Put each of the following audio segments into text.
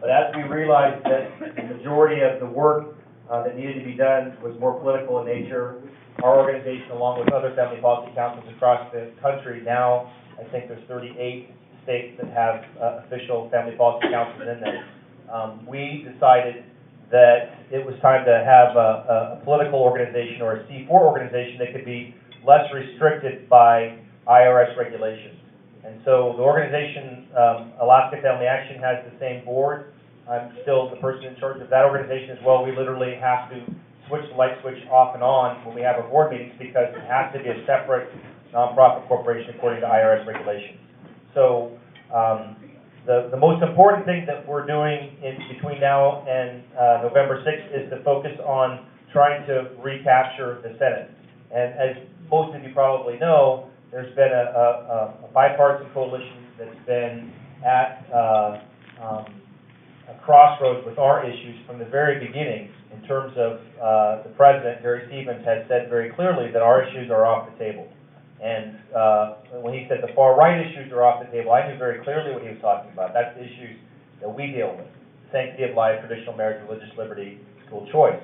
But as we realized that the majority of the work that needed to be done was more political in nature, our organization, along with other family policy councils across the country, now I think there's 38 states that have official family policy councils in them. We decided that it was time to have a political organization or a C4 organization that could be less restricted by IRS regulations. And so the organization, Alaska Family Action, has the same board. I'm still the person in charge of that organization as well. We literally have to switch the light switch off and on when we have our board meetings because it has to be a separate nonprofit corporation according to IRS regulations. So the most important thing that we're doing in between now and November 6th is to focus on trying to recapture the Senate. And as most of you probably know, there's been a bipartisan coalition that's been at a crossroads with our issues from the very beginning in terms of the President, Gary Stevens, has said very clearly that our issues are off the table. And when he said the far-right issues are off the table, I knew very clearly what he was talking about. That's the issues that we deal with: sanctity of life, traditional marriage, religious liberty, school choice.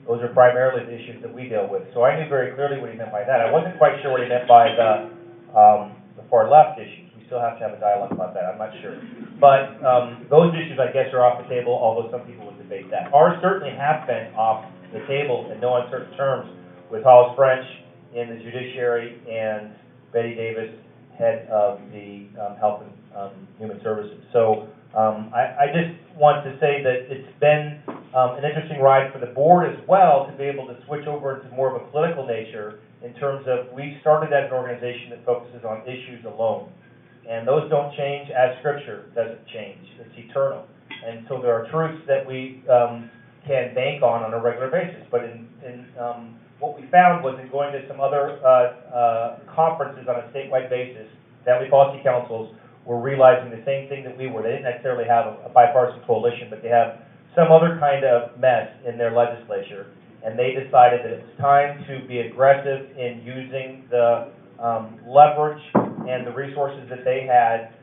Those are primarily the issues that we deal with. So I knew very clearly what he meant by that. I wasn't quite sure what he meant by the far-left issues. We still have to have a dialogue about that. I'm not sure. But those issues, I guess, are off the table, although some people would debate that. Ours certainly have been off the table in no uncertain terms with Hollis French in the judiciary and Betty Davis, head of the Health and Human Services. So I just want to say that it's been an interesting ride for the board as well to be able to switch over to more of a political nature in terms of we started as an organization that focuses on issues alone. And those don't change as Scripture doesn't change. It's eternal. And so there are truths that we can bank on a regular basis. But what we found was in going to some other conferences on a statewide basis, family policy councils were realizing the same thing that we were. They didn't necessarily have a bipartisan coalition, but they have some other kind of mess in their legislature. And they decided that it was time to be aggressive in using the leverage and the resources that they had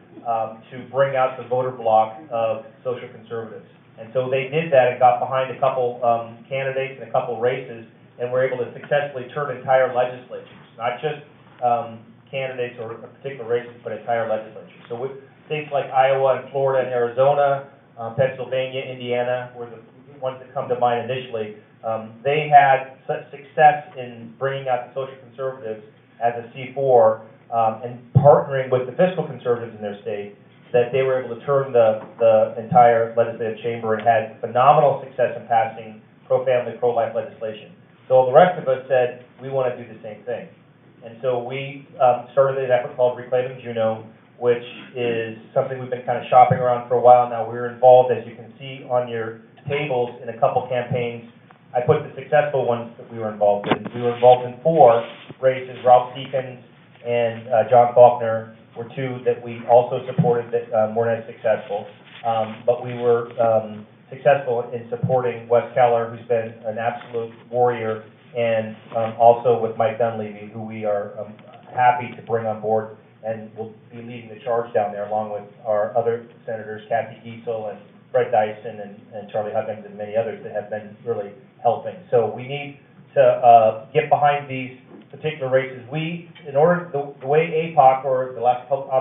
to bring out the voter bloc of social conservatives. And so they did that and got behind a couple candidates and a couple races and were able to successfully turn entire legislatures, not just candidates or particular races, but entire legislatures. So with states like Iowa and Florida and Arizona, Pennsylvania, Indiana were the ones that come to mind initially. They had such success in bringing out the social conservatives as a C4 and partnering with the fiscal conservatives in their state that they were able to turn the entire legislative chamber and had phenomenal success in passing pro-family, pro-life legislation. So the rest of us said, we want to do the same thing. And so we started an effort called Reclaiming Juneau, which is something we've been kind of shopping around for a while now. We're involved, as you can see on your tables, in a couple campaigns. I put the successful ones that we were involved in. We were involved in 4 races. Ralph Deakins and John Faulkner were 2 that we also supported that weren't as successful. But we were successful in supporting Wes Keller, who's been an absolute warrior, and also with Mike Dunleavy, who we are happy to bring on board and will be leading the charge down there along with our other senators, Kathy Giesel and Fred Dyson and Charlie Huggins and many others that have been really helping. So we need to get behind these particular races. In order, the way APOC or the Alaska Public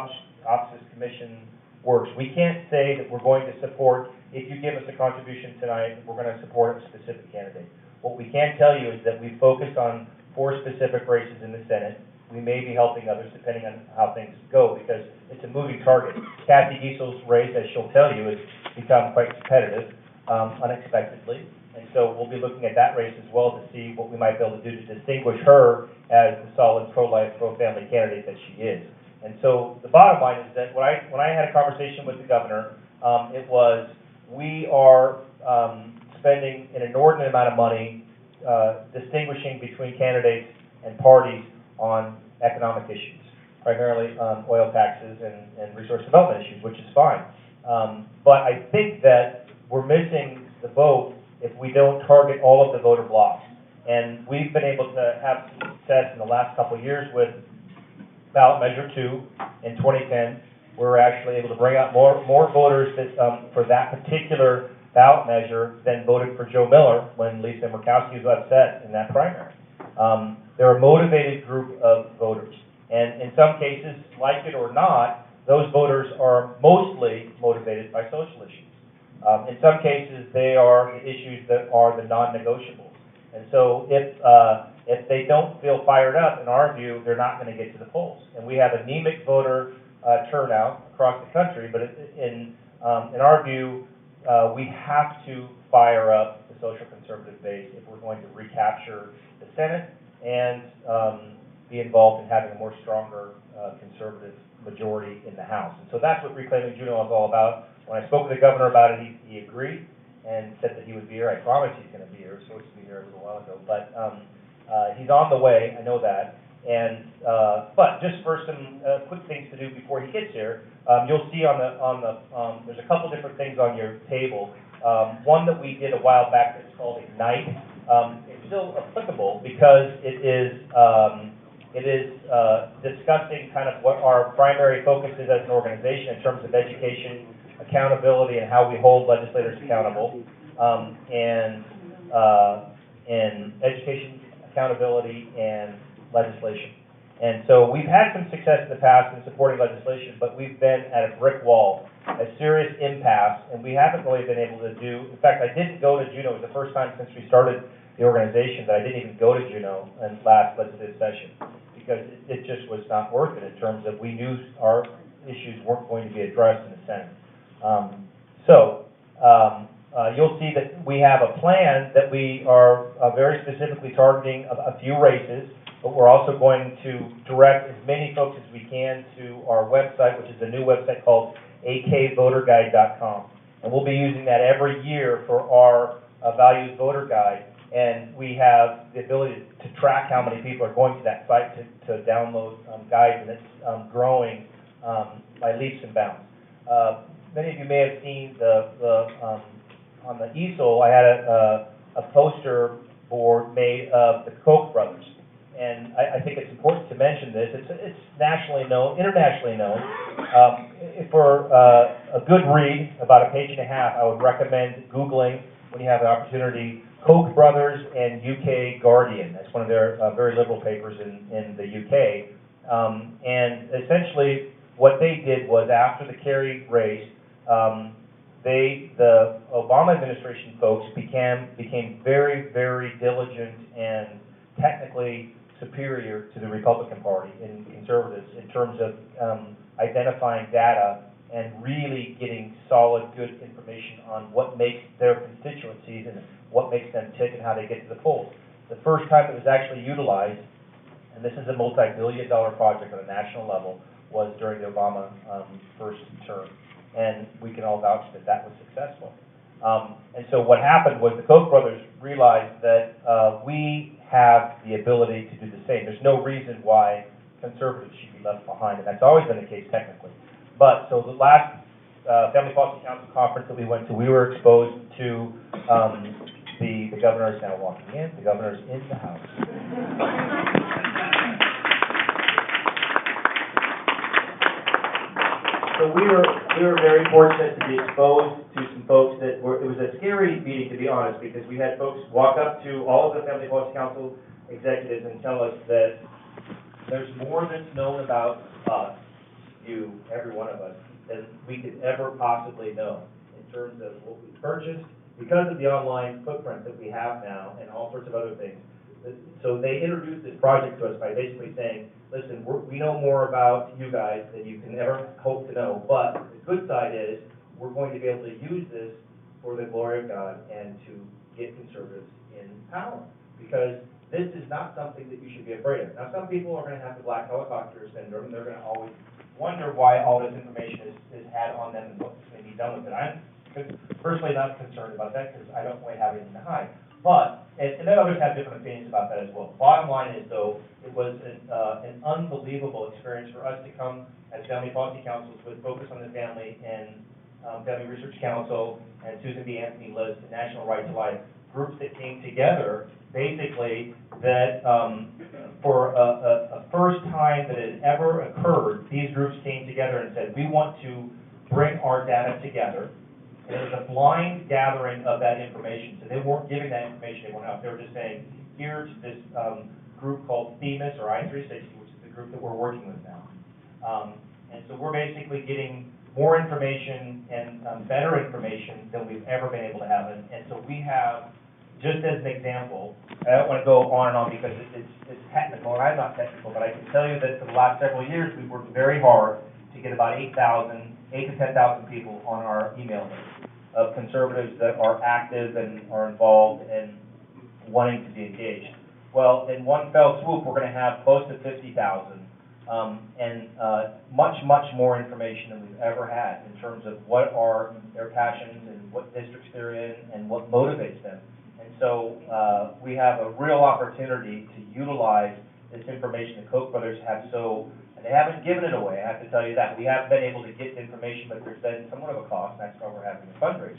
Offices Commission works, we can't say that we're going to support, if you give us a contribution tonight, we're going to support a specific candidate. What we can tell you is that we focused on 4 specific races in the Senate. We may be helping others depending on how things go because it's a moving target. Kathy Giesel's race, as she'll tell you, has become quite competitive unexpectedly. And so we'll be looking at that race as well to see what we might be able to do to distinguish her as the solid pro-life, pro-family candidate that she is. And so the bottom line is that when I had a conversation with the governor, it was we are spending an inordinate amount of money distinguishing between candidates and parties on economic issues, primarily oil taxes and resource development issues, which is fine. But I think that we're missing the vote if we don't target all of the voter blocks. And we've been able to have some success in the last couple of years with ballot measure 2 in 2010 we're actually able to bring out more voters that, for that particular ballot measure than voted for Joe Miller when Lisa Murkowski was upset in that primary. They're a motivated group of voters. And in some cases, like it or not, those voters are mostly motivated by social issues. In some cases, they are the issues that are the non-negotiables. And so if they don't feel fired up, in our view, they're not going to get to the polls. And we have anemic voter turnout across the country, but in our view, we have to fire up the social conservative base if we're going to recapture the Senate and be involved in having a more stronger conservative majority in the House. And so that's what Reclaiming Juneau is all about. When I spoke with the governor about it, he agreed and said that he would be here. I promised he's going to be here. He was supposed to be here a little while ago, but he's on the way. I know that. And but just for some quick things to do before he gets here, you'll see on the there's a couple different things on your table. One that we did a while back that's called Ignite. It's still applicable because it is discussing kind of what our primary focus is as an organization in terms of education, accountability, and how we hold legislators accountable, and education, accountability, and legislation. And so we've had some success in the past in supporting legislation, but we've been at a brick wall, a serious impasse, and we haven't really been able to do. In fact, I didn't go to Juneau. It was the first time since we started the organization that I didn't even go to Juneau in last legislative session, because it just was not worth it in terms of we knew our issues weren't going to be addressed in the Senate. You'll see that we have a plan that we are very specifically targeting a few races, but we're also going to direct as many folks as we can to our website, which is a new website called akvoterguide.com. And we'll be using that every year for our values voter guide. And we have the ability to track how many people are going to that site to download guides, and it's growing by leaps and bounds. Many of you may have seen on the easel, I had a poster board made of the Koch brothers. And I think it's important to mention this. It's nationally known, internationally known. For a good read, about a page and a half, I would recommend Googling, when you have an opportunity, Koch brothers and UK Guardian. That's one of their very liberal papers in the UK. And essentially, what they did was, after the Kerry race, the Obama administration folks became very, very diligent and technically superior to the Republican Party and conservatives in terms of identifying data and really getting solid, good information on what makes their constituencies and what makes them tick and how they get to the polls. The first time it was actually utilized, and this is a multi-billion-dollar project on a national level, was during the Obama first term. And we can all vouch that that was successful. And so what happened was the Koch brothers realized that we have the ability to do the same. There's no reason why conservatives should be left behind, and that's always been the case technically. But so the last Family Policy Council conference that we went to, we were exposed to the governor is now walking in. The governor is in the House. So we were very fortunate to be exposed to some folks that were, it was a scary meeting, to be honest, because we had folks walk up to all of the Family Policy Council executives and tell us that there's more that's known about us, you, every one of us, than we could ever possibly know in terms of what we purchased, because of the online footprint that we have now and all sorts of other things. So they introduced this project to us by basically saying, listen, we know more about you guys than you can ever hope to know, but the good side is we're going to be able to use this for the glory of God and to get conservatives in power, because this is not something that you should be afraid of. Now, some people are going to have the black helicopter syndrome, and they're going to always wonder why all this information is had on them and what can be done with it. I'm personally not concerned about that because I don't really have anything to hide. But, and then others have different opinions about that as well. Bottom line is, though, it was an unbelievable experience for us to come as family policy councils with Focus on the Family and Family Research Council, and Susan B. Anthony lists the National Right to Life, groups that came together, basically, that for a first time that had ever occurred, these groups came together and said, we want to bring our data together. And it was a blind gathering of that information, so they weren't giving that information to anyone else. They were just saying, here's this group called Themis or I360, which is the group that we're working with now. And so we're basically getting more information and better information than we've ever been able to have. And so we have, just as an example, I don't want to go on and on because it's technical, and I'm not technical, but I can tell you that for the last several years, we've worked very hard to get about 8 to 10,000 people on our email list of conservatives that are active and are involved and wanting to be engaged. Well, in one fell swoop, we're going to have close to 50,000 and much more information than we've ever had in terms of what are their passions and what districts they're in and what motivates them. And so we have a real opportunity to utilize this information the Koch brothers have and they haven't given it away, I have to tell you that. We have been able to get information, but there's been somewhat of a cost, and that's why we're having the fundraisers,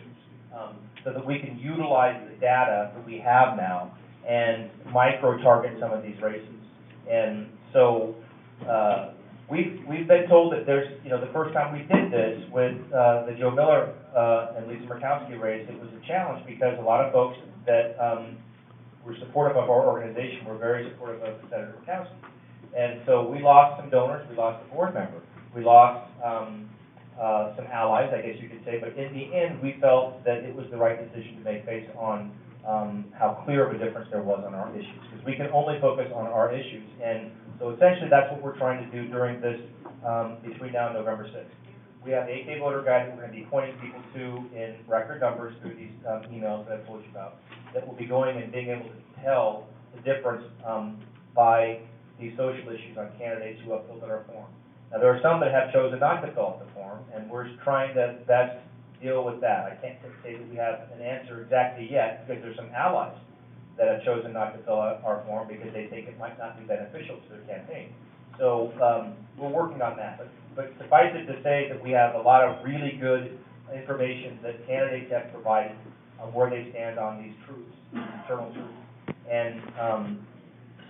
so that we can utilize the data that we have now and micro-target some of these races. And so we've been told that there's, the first time we did this with the Joe Miller and Lisa Murkowski race, it was a challenge because a lot of folks that were supportive of our organization were very supportive of Senator Murkowski. And so we lost some donors, we lost a board member, we lost some allies, I guess you could say, but in the end, we felt that it was the right decision to make based on how clear of a difference there was on our issues, because we can only focus on our issues. And so essentially that's what we're trying to do during this, between now and November 6th. We have the 8K voter guide that we're going to be pointing people to in record numbers through these emails that I've told you about, that will be going and being able to tell the difference by these social issues on candidates who have filled out our form. Now, there are some that have chosen not to fill out the form, and we're trying to best deal with that. I can't say that we have an answer exactly yet, because there's some allies that have chosen not to fill out our form because they think it might not be beneficial to their campaign. So we're working on that. But suffice it to say that we have a lot of really good information that candidates have provided on where they stand on these truths, internal truths. And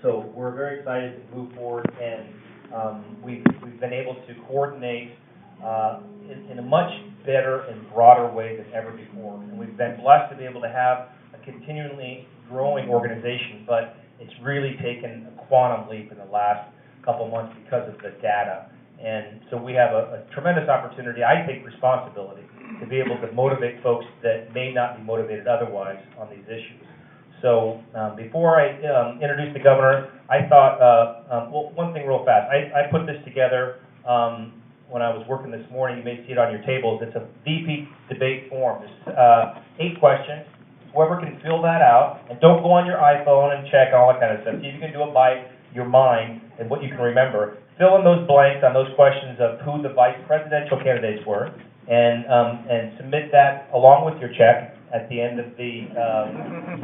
so we're very excited to move forward, and we've been able to coordinate in a much better and broader way than ever before. And we've been blessed to be able to have a continually growing organization, but it's really taken a quantum leap in the last couple months because of the data. And so we have a tremendous opportunity, I think responsibility, to be able to motivate folks that may not be motivated otherwise on these issues. So before I introduce the governor, I thought, well, one thing real fast. I put this together when I was working this morning. You may see it on your tables. It's a VP debate form. There's 8 questions. Whoever can fill that out, and don't go on your iPhone and check all that kind of stuff. See if you can do it by your mind and what you can remember. Fill in those blanks on those questions of who the vice presidential candidates were, and submit that along with your check at the end of the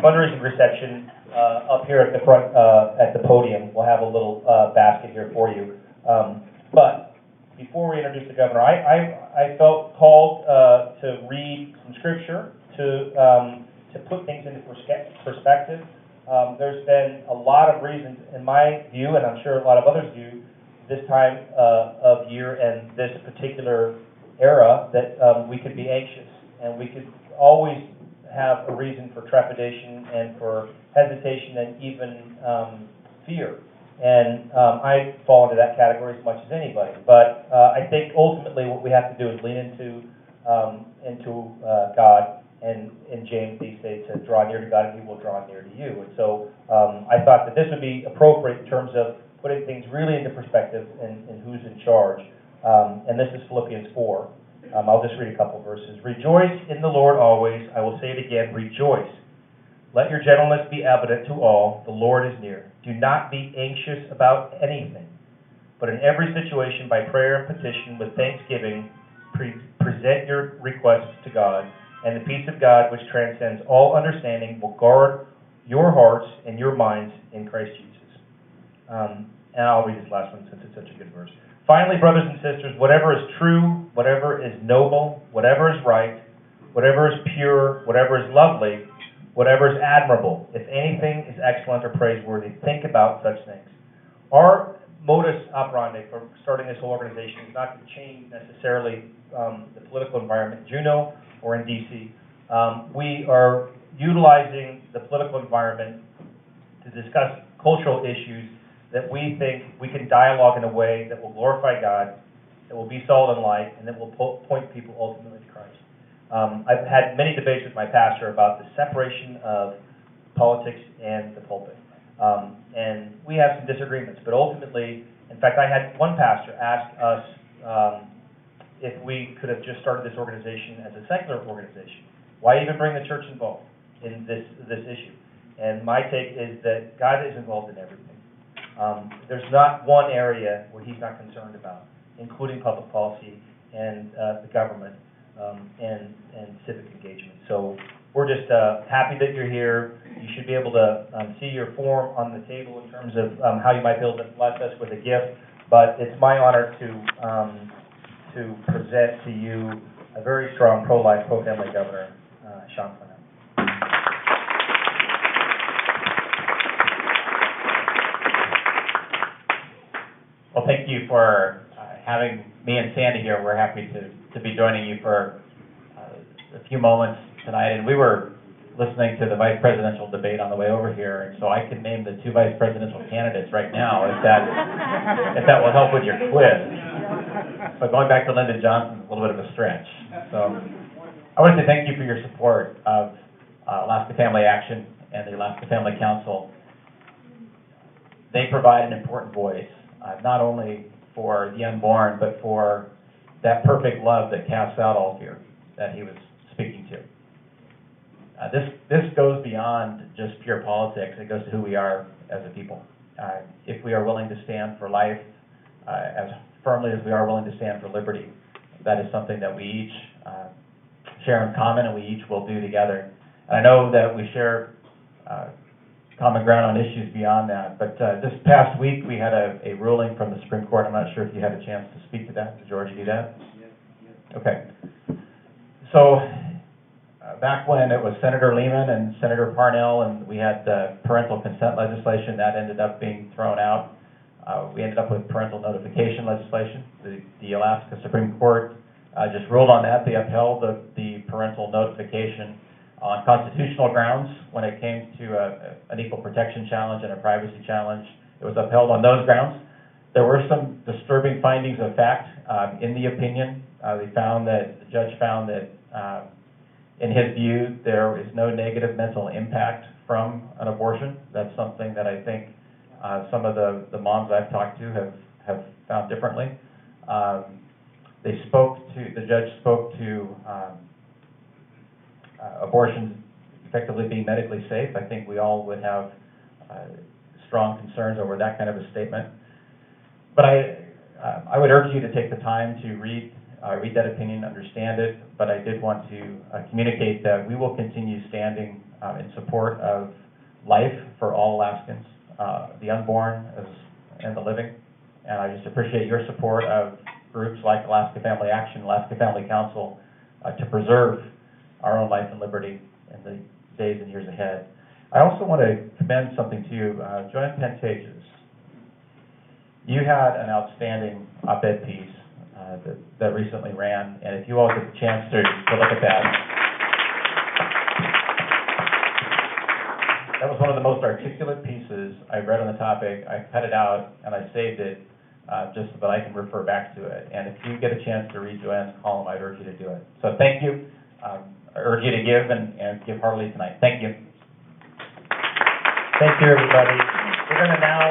fundraising reception up here at the front, at the podium. We'll have a little basket here for you. But before we introduce the governor, I felt called to read some scripture to put things into perspective. There's been a lot of reasons, in my view, and I'm sure a lot of others' view, this time of year and this particular era, that we could be anxious, and we could always have a reason for trepidation and for hesitation and even fear. And I fall into that category as much as anybody. But I think ultimately what we have to do is lean into God. And in James, they say to draw near to God and He will draw near to you. And so I thought that this would be appropriate in terms of putting things really into perspective and who's in charge. And this is Philippians 4. I'll just read a couple verses. Rejoice in the Lord always. I will say it again, rejoice. Let your gentleness be evident to all. The Lord is near. Do not be anxious about anything, but in every situation by prayer and petition with thanksgiving, present your requests to God, and the peace of God, which transcends all understanding, will guard your hearts and your minds in Christ Jesus. And I'll read this last one since it's such a good verse. Finally, brothers and sisters, whatever is true, whatever is noble, whatever is right, whatever is pure, whatever is lovely, whatever is admirable, if anything is excellent or praiseworthy, think about such things. Our modus operandi for starting this whole organization is not to change necessarily the political environment in Juneau or in D.C. We are utilizing the political environment to discuss cultural issues that we think we can dialogue in a way that will glorify God, that will be salt and light, and that will point people ultimately to Christ. I've had many debates with my pastor about the separation of politics and the pulpit. And we have some disagreements, but ultimately, in fact, I had one pastor ask us if we could have just started this organization as a secular organization. Why even bring the church involved in this issue? And my take is that God is involved in everything. There's not one area where he's not concerned about, including public policy and the government and civic engagement. So we're just happy that you're here. You should be able to see your form on the table in terms of how you might be able to bless us with a gift. But it's my honor to present to you a very strong pro-life, pro-family governor, Sean Flynn. Well, thank you for having me and Sandy here. We're happy to be joining you for a few moments tonight. And we were listening to the vice presidential debate on the way over here, and so I can name the two vice presidential candidates right now if that will help with your quiz. But going back to Lyndon Johnson is a little bit of a stretch. So I want to say thank you for your support of Alaska Family Action and the Alaska Family Council. They provide an important voice, not only for the unborn, but for that perfect love that casts out all fear that he was speaking to. This goes beyond just pure politics. It goes to who we are as a people. If we are willing to stand for life as firmly as we are willing to stand for liberty, that is something that we each share in common and we each will do together. And I know that we share common ground on issues beyond that, but this past week we had a ruling from the Supreme Court. I'm not sure if you had a chance to speak to that. Did George do that? Yeah. Okay. So back when it was Senator Lehman and Senator Parnell, and we had the parental consent legislation, that ended up being thrown out. We ended up with parental notification legislation. The Alaska Supreme Court just ruled on that. They upheld the parental notification on constitutional grounds when it came to an equal protection challenge and a privacy challenge. It was upheld on those grounds. There were some disturbing findings of fact in the opinion. The judge found that in his view, there is no negative mental impact from an abortion. That's something that I think some of the moms I've talked to have found differently. The judge spoke to abortions effectively being medically safe. I think we all would have strong concerns over that kind of a statement. But I would urge you to take the time to read that opinion, understand it, but I did want to communicate that we will continue standing in support of life for all Alaskans, the unborn and the living. And I just appreciate your support of groups like Alaska Family Action, Alaska Family Council, to preserve our own life and liberty in the days and years ahead. I also want to commend something to you. Joanne Pantages, you had an outstanding op-ed piece that recently ran, and if you all get the chance to look at that, that was one of the most articulate pieces I've read on the topic. I cut it out and I saved it just so that I can refer back to it. And if you get a chance to read Joanne's column, I'd urge you to do it. So thank you. I urge you to give and give heartily tonight. Thank you. Thank you, everybody. We're going to now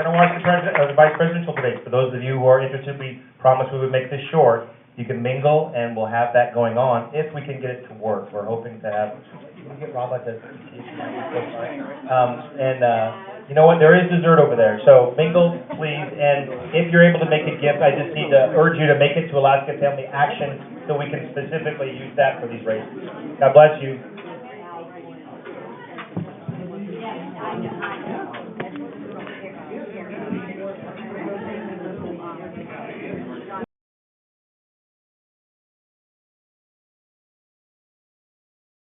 watch the vice presidential debate. For those of you who are interested, we promised we would make this short. You can mingle, and we'll have that going on if we can get it to work. We're hoping to have. Can we get Rob at the you know what? There is dessert over there. So mingle, please. And if you're able to make a gift, I just need to urge you to make it to Alaska Family Action so we can specifically use that for these races. God bless you.